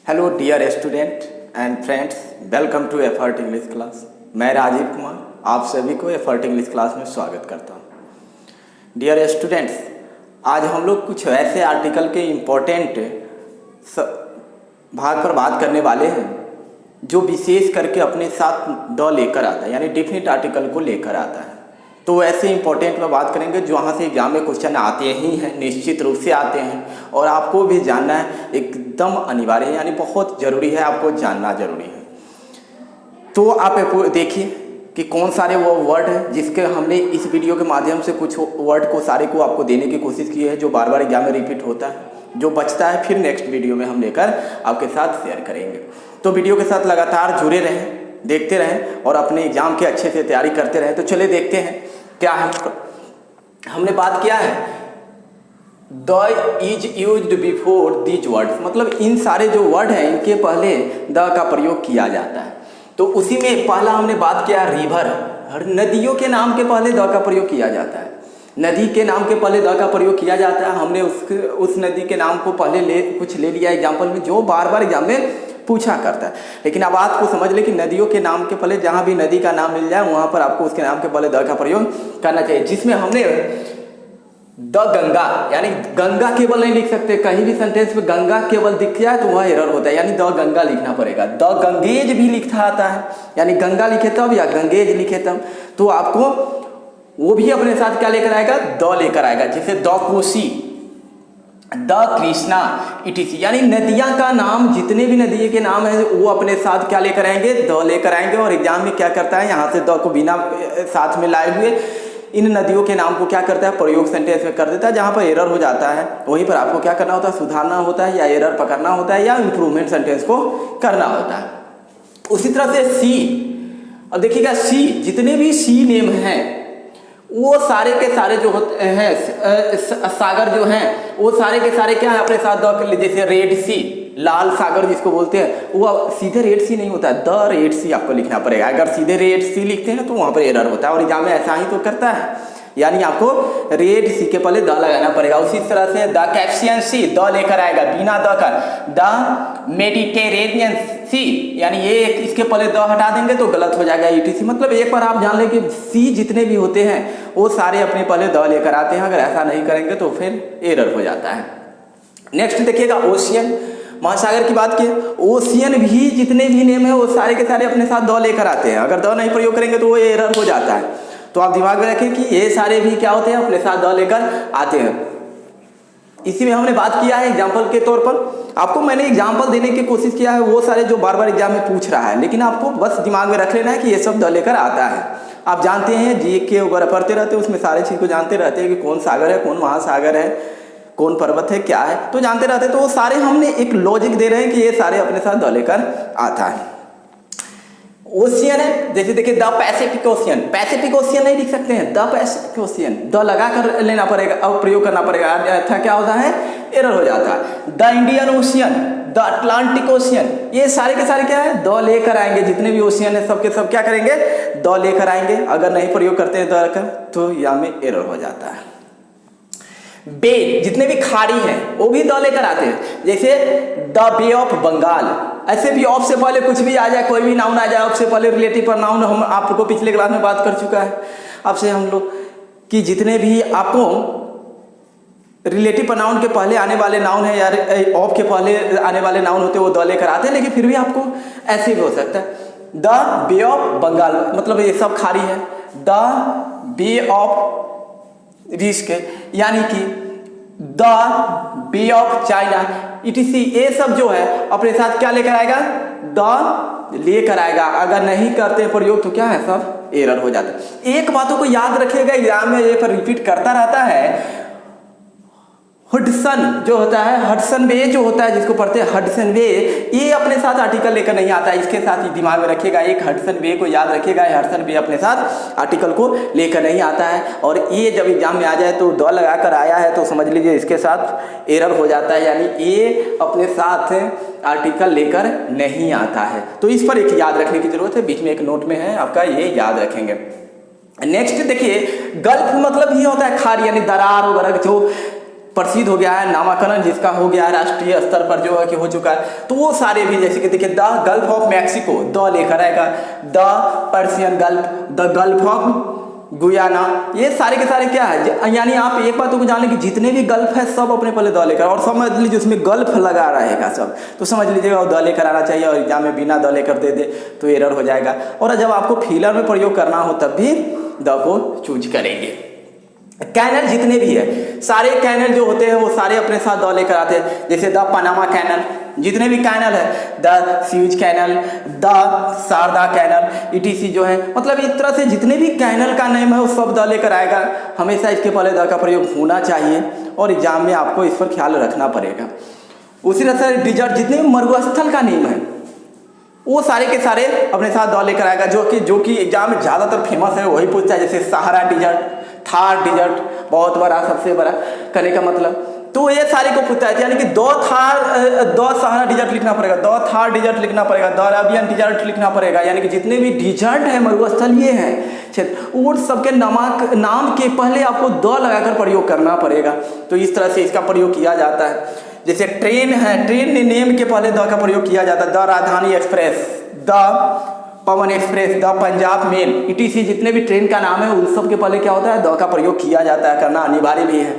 Hello dear student and friends, welcome to effort English class. मैं राजीव कुमार आप सभी को एफर्ट इंग्लिश क्लास में स्वागत करता हूँ। डियर स्टूडेंट्स, आज हम लोग कुछ ऐसे आर्टिकल के इम्पोर्टेंट भाग पर बात करने वाले हैं जो विशेष करके अपने साथ द लेकर आता है, यानी डिफिनिट आर्टिकल को लेकर आता है। तो ऐसे इंपॉर्टेंट में बात करेंगे जो वहाँ से एग्जाम में क्वेश्चन आते ही हैं, निश्चित रूप से आते हैं और आपको भी जानना है, एकदम अनिवार्य है, यानी बहुत ज़रूरी है, आपको जानना जरूरी है। तो आप देखिए कि कौन सारे वो वर्ड हैं जिसके हमने इस वीडियो के माध्यम से कुछ वर्ड को सारे को आपको देने की कोशिश की है, जो बार बार एग्जाम में रिपीट होता है, जो बचता है फिर नेक्स्ट वीडियो में हम लेकर आपके साथ शेयर करेंगे। तो वीडियो के साथ लगातार जुड़े रहें, देखते रहें और अपने एग्जाम की अच्छे से तैयारी करते रहें। तो चलिए देखते हैं क्या है। हमने बात किया है the is used before these words, मतलब इन सारे जो वर्ड हैं इनके पहले द का प्रयोग किया जाता है। तो उसी में पहला हमने बात किया रिवर, नदियों के नाम के पहले द का प्रयोग किया जाता है। नदी के नाम के पहले द का प्रयोग किया जाता है। हमने उस नदी के नाम को पहले कुछ ले लिया एग्जाम्पल में, जो बार बार एग्जाम में पूछा करता है। लेकिन अब बात को समझ ले कि नदियों के नाम के पहले जहाँ भी नदी का नाम मिल जाए वहाँ पर आपको उसके नाम के पहले द का प्रयोग करना चाहिए। जिसमें हमने द गंगा, यानी गंगा केवल नहीं लिख सकते, कहीं भी सेंटेंस में गंगा केवल दिख जाए तो वह एरर होता है, यानी द गंगा लिखना पड़ेगा। द गंगेज भी लिखा आता है, यानी गंगा लिखे तब या गंगेज लिखे तब, तो आपको वो भी अपने साथ क्या लेकर आएगा, द लेकर आएगा। जैसे the Kosi, the Krishna, etc., यानी नदियां का नाम, जितने भी नदी के नाम है वो अपने साथ क्या लेकर आएंगे, द लेकर आएंगे। और एग्जाम में क्या करता है, यहाँ से द को बिना साथ में लाए हुए इन नदियों के नाम को क्या करता है, प्रयोग सेंटेंस में कर देता है। जहाँ पर एरर हो जाता है वहीं पर आपको क्या करना होता है, सुधारना होता है, या एरर पकड़ना होता है, या इम्प्रूवमेंट सेंटेंस को करना होता है। उसी तरह से सी, अब देखिएगा सी, जितने भी सी नेम हैं वो सारे के सारे जो होते हैं, सागर जो हैं वो सारे के सारे क्या है, अपने साथ द, जैसे रेड सी, लाल सागर जिसको बोलते हैं, वो सीधे रेड सी नहीं होता है, द रेड सी आपको लिखना पड़ेगा। अगर सीधे रेड सी लिखते हैं तो वहाँ पर एरर होता है, और एग्जाम में ऐसा ही तो करता है, यानी आपको रेड सी के पहले द लगाना पड़ेगा। उसी तरह से द कैप्सियन सी, द लेकर आएगा बिना द का। द मेडिटेरेनियन सी, यानी ये इसके पहले द हटा देंगे तो गलत हो जाएगा, ईटीसी। मतलब एक बार आप जान लें कि सी जितने भी होते हैं वो सारे अपने पहले द लेकर आते हैं, अगर ऐसा नहीं करेंगे तो फिर एरर हो जाता है। नेक्स्ट देखिएगा ओशियन, महासागर की बात की, ओशियन भी जितने भी नेम है वो सारे के सारे अपने साथ द लेकर आते हैं, अगर द नहीं प्रयोग करेंगे तो वो एरर हो जाता है। तो आप दिमाग में रखें कि ये सारे भी क्या होते हैं, अपने साथ द लेकर आते हैं। इसी में हमने बात किया है एग्जाम्पल के तौर पर, आपको मैंने एग्जाम्पल देने की कोशिश किया है वो सारे जो बार बार एग्जाम में पूछ रहा है, लेकिन आपको बस दिमाग में रख लेना है कि ये सब द लेकर आता है। आप जानते हैं जीके वगैरह पढ़ते रहते हैं, उसमें सारे चीज़ को जानते रहते हैं कि कौन सागर है, कौन महासागर है, कौन पर्वत है, क्या है, तो जानते रहते हैं। तो वो सारे हमने एक लॉजिक दे रहे हैं कि ये सारे अपने साथ द लेकर आता है। ओशियन है, जैसे देखिए the Pacific ocean, Pacific ocean नहीं लिख सकते हैं, द पैसिफिक ओशियन, द लगा कर लेना पड़ेगा और प्रयोग करना पड़ेगा, अच्छा क्या होता है, एरर हो जाता है। The Indian ocean, the Atlantic ocean, ये सारे के सारे क्या है, द लेकर आएंगे। जितने भी ओशियन है सबके सब क्या करेंगे, द लेकर आएंगे। अगर नहीं प्रयोग करते हैं द का तो यहाँ में एरर हो जाता है। बे, जितने भी खाड़ी हैं वो भी द लेकर आते हैं, जैसे द बे ऑफ बंगाल। ऐसे भी ऑफ से पहले कुछ भी आ जाए, कोई भी नाउन आ जाए, ऑफ से पहले रिलेटिव पर नाउन, हम आपको पिछले क्लास में बात कर चुका है आपसे हम लोग कि जितने भी आपको रिलेटिव पर नाउन के पहले आने वाले नाउन है या ऑफ के पहले आने वाले नाउन होते हैं वो द लेकर आते हैं, लेकिन फिर भी आपको ऐसे भी हो सकता है। द बे ऑफ बंगाल, मतलब ये सब खाड़ी है। द बे ऑफ रिस्क, यानी कि the bay of China, ETC, ये सब जो है अपने साथ क्या लेकर आएगा, द लेकर आएगा। अगर नहीं करते प्रयोग तो क्या है, सब एरर हो जाता है। एक बातों को याद रखिएगा, एग्जाम में ये पर रिपीट करता रहता है, हडसन जो होता है, हडसन बे जो होता है जिसको पढ़ते हैं हडसन बे, ये अपने साथ आर्टिकल लेकर नहीं आता है। इसके साथ ही दिमाग में रखिएगा, एक हडसन बे को याद रखिएगा, हडसन बे अपने साथ आर्टिकल को लेकर नहीं आता है। और ये जब एग्जाम में आ जाए तो द लगाकर आया है तो समझ लीजिए इसके साथ एरर हो जाता है, यानी ये अपने साथ आर्टिकल लेकर नहीं आता है। तो इस पर एक याद रखने की जरूरत है, बीच में एक नोट में है आपका, ये याद रखेंगे। नेक्स्ट देखिए, गल्फ मतलब ये होता है खाड़ी, यानी दरार वगैरह जो प्रसिद्ध हो गया है, नामांकन जिसका हो गया है राष्ट्रीय स्तर पर जो है कि हो चुका है, तो वो सारे भी जैसे कि देखिए the gulf of Mexico, the लेकर आएगा, the Persian gulf, the gulf of Guyana, ये सारे के सारे क्या है, यानी आप एक बात को जान लें कि जितने भी गल्फ है सब अपने पहले द लेकर, और समझ लीजिए उसमें गल्फ लगा रहेगा सब, तो समझ लीजिएगा वो द लेकर आना चाहिए, और एग्जाम में बिना द लेकर दे दे तो एरर हो जाएगा। और जब आपको फिलर में प्रयोग करना हो तब भी द को चूज करेंगे। कैनल जितने भी है सारे कैनल जो होते हैं वो सारे अपने साथ द लेकर आते हैं, जैसे द पनामा कैनल, जितने भी कैनल है, the Suez canal, the Sharda canal, ETC जो है, मतलब इस तरह से जितने भी कैनल का नेम है वो सब द लेकर आएगा। हमेशा इसके पहले द का प्रयोग होना चाहिए और एग्जाम में आपको इस पर ख्याल रखना पड़ेगा। उसी तरह से डिजर्ट, जितने भी मरुस्थल का नेम है वो सारे के सारे अपने साथ द लेकर आएगा, जो कि एग्जाम में ज़्यादातर फेमस है वही पूछता है, जैसे सहारा डिजर्ट, थार डिजर्ट, बहुत बड़ा, सबसे बड़ा करने का मतलब, तो ये सारे को पूछता है, यानी कि दो सहारा डिजर्ट लिखना पड़ेगा, दो थार डिजर्ट लिखना पड़ेगा, द अरेबियन डिजर्ट लिखना पड़ेगा, यानी कि जितने भी डिजर्ट है मरुस्थल ये हैं क्षेत्र, उन सबके नाम के पहले आपको द लगाकर प्रयोग करना पड़ेगा। तो इस तरह से इसका प्रयोग किया जाता है। जैसे ट्रेन है, ट्रेन नेम के पहले द का प्रयोग किया जाता है, the Rajdhani express, the Pawan express, the Punjab mail, ETC, जितने भी ट्रेन का नाम है उन सब के पहले क्या होता है, द का प्रयोग किया जाता है, करना अनिवार्य भी है।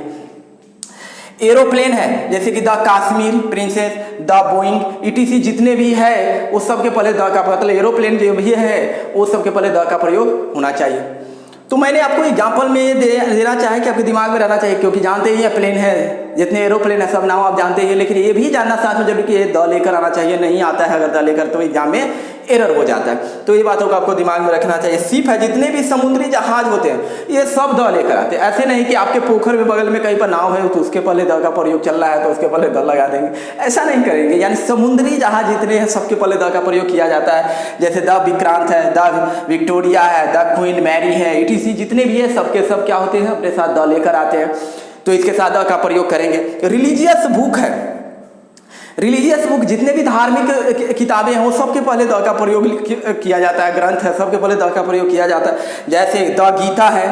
एरोप्लेन है, जैसे कि the Kashmir princess, the Boeing, etc, जितने भी है उस सब के पहले द का, मतलब एरोप्लेन जो भी है वो सब के पहले द का प्रयोग होना चाहिए। तो मैंने आपको एग्जाम्पल में देना चाहे कि आपके दिमाग में रहना चाहिए, क्योंकि जानते ही हैं प्लेन है, जितने एरोप्लेन है सब नाम आप जानते हैं, लेकिन ये भी जानना साथ में जरूरी कि ये द लेकर आना चाहिए, नहीं आता है अगर द लेकर तो एग्जाम में एरर हो जाता है। तो ये बातों को आपको दिमाग में रखना चाहिए। शिप है, जितने भी समुद्री जहाज होते हैं ये सब द लेकर आते हैं, ऐसे नहीं कि आपके पोखर में बगल में कहीं पर नाव है तो उसके पहले द का प्रयोग चल रहा है तो उसके पहले द लगा देंगे, ऐसा नहीं करेंगे। यानी समुद्री जहाज जितने हैं सबके पहले द का प्रयोग किया जाता है, जैसे द विक्रांत है, द विक्टोरिया है, द क्वीन मैरी है, ईटीसी, जितने भी है सबके सब क्या होते हैं अपने साथ द लेकर आते हैं, तो इसके साथ द का प्रयोग करेंगे। रिलीजियस बुक है, रिलीजियस बुक, जितने भी धार्मिक किताबें हैं वो सबके पहले द का प्रयोग किया जाता है, ग्रंथ है सबके पहले द का प्रयोग किया जाता है, जैसे द गीता है,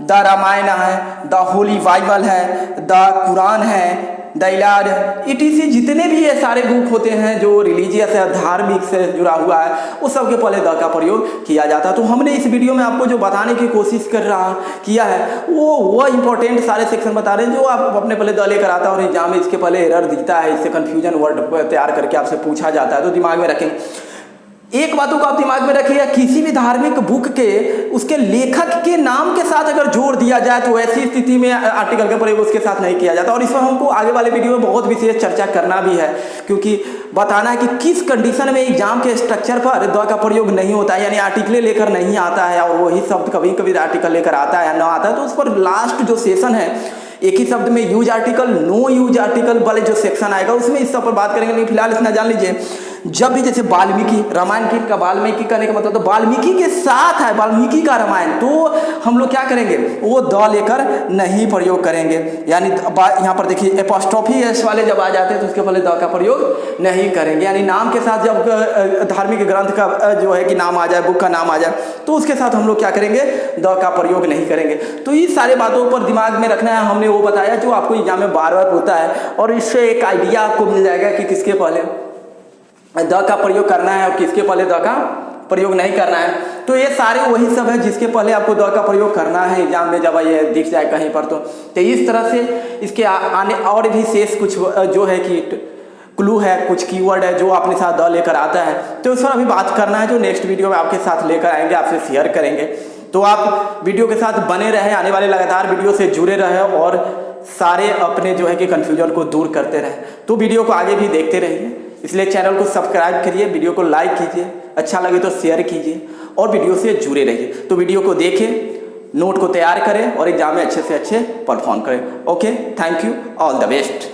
द रामायण है, द होली बाइबल है, द कुरान है, द इलाज, ईटीसी, जितने भी ये सारे बुक होते हैं जो रिलीजियस है, धार्मिक से जुड़ा हुआ है, उस सब के पहले द का प्रयोग किया जाता है। तो हमने इस वीडियो में आपको जो बताने की कोशिश किया है वो इंपॉर्टेंट सारे सेक्शन बता रहे हैं जो आप अपने पहले द लेकर आता है, और एग्जाम में इसके पहले एरर दिखता है, इससे कन्फ्यूजन वर्ड तैयार करके आपसे पूछा जाता है, तो दिमाग में रखें। एक बातों को आप दिमाग में रखिएगा, किसी भी धार्मिक बुक के उसके लेखक के नाम के साथ अगर जोड़ दिया जाए तो ऐसी स्थिति में आर्टिकल का प्रयोग उसके साथ नहीं किया जाता। और इसमें हमको आगे वाले वीडियो में बहुत विशेष चर्चा करना भी है, क्योंकि बताना है कि किस कंडीशन में एग्जाम के स्ट्रक्चर पर द का प्रयोग नहीं होता है, यानी आर्टिकल लेकर नहीं आता है और वही शब्द कभी कभी आर्टिकल लेकर आता है ना आता है, तो उस पर लास्ट जो सेशन है एक ही शब्द में use article, no use article वाले जो सेक्शन आएगा उसमें इस सब पर बात करेंगे। लेकिन फिलहाल इतना जान लीजिए, जब भी जैसे वाल्मीकि, रामायण की का वाल्मीकि करने का मतलब तो वाल्मीकि के साथ है वाल्मीकि का रामायण, तो हम लोग क्या करेंगे वो द लेकर नहीं प्रयोग करेंगे। यानी यहाँ पर देखिए एपोस्ट्रोफी एस वाले जब आ जाते हैं तो उसके पहले द का प्रयोग नहीं करेंगे, यानी नाम के साथ जब धार्मिक ग्रंथ का जो है कि नाम आ जाए, बुक का नाम आ जाए, तो उसके साथ हम लोग क्या करेंगे द का प्रयोग नहीं करेंगे। तो ये सारे बातों पर दिमाग में रखना है, हमने वो बताया जो आपको एग्जाम में बार बार होता है, और इससे एक आइडिया आपको मिल जाएगा कि किसके पहले द का प्रयोग करना है और किसके पहले द का प्रयोग नहीं करना है। तो ये सारे वही सब है जिसके पहले आपको द का प्रयोग करना है एग्जाम में, जब ये दिख जाए कहीं पर। तो इस तरह से इसके आने और भी शेष कुछ जो है कि क्लू है, कुछ कीवर्ड है जो अपने साथ द लेकर आता है, तो उस पर अभी बात करना है जो नेक्स्ट वीडियो में आपके साथ लेकर आएंगे, आपसे शेयर करेंगे। तो आप वीडियो के साथ बने रहें, आने वाले लगातार वीडियो से जुड़े रहें और सारे अपने जो है कि कन्फ्यूजन को दूर करते रहें। तो वीडियो को आगे भी देखते रहिए, इसलिए चैनल को सब्सक्राइब करिए, वीडियो को लाइक कीजिए, अच्छा लगे तो शेयर कीजिए और वीडियो से जुड़े रहिए। तो वीडियो को देखें, नोट को तैयार करें और एग्जाम में अच्छे से अच्छे परफॉर्म करें। Okay, thank you, all the best.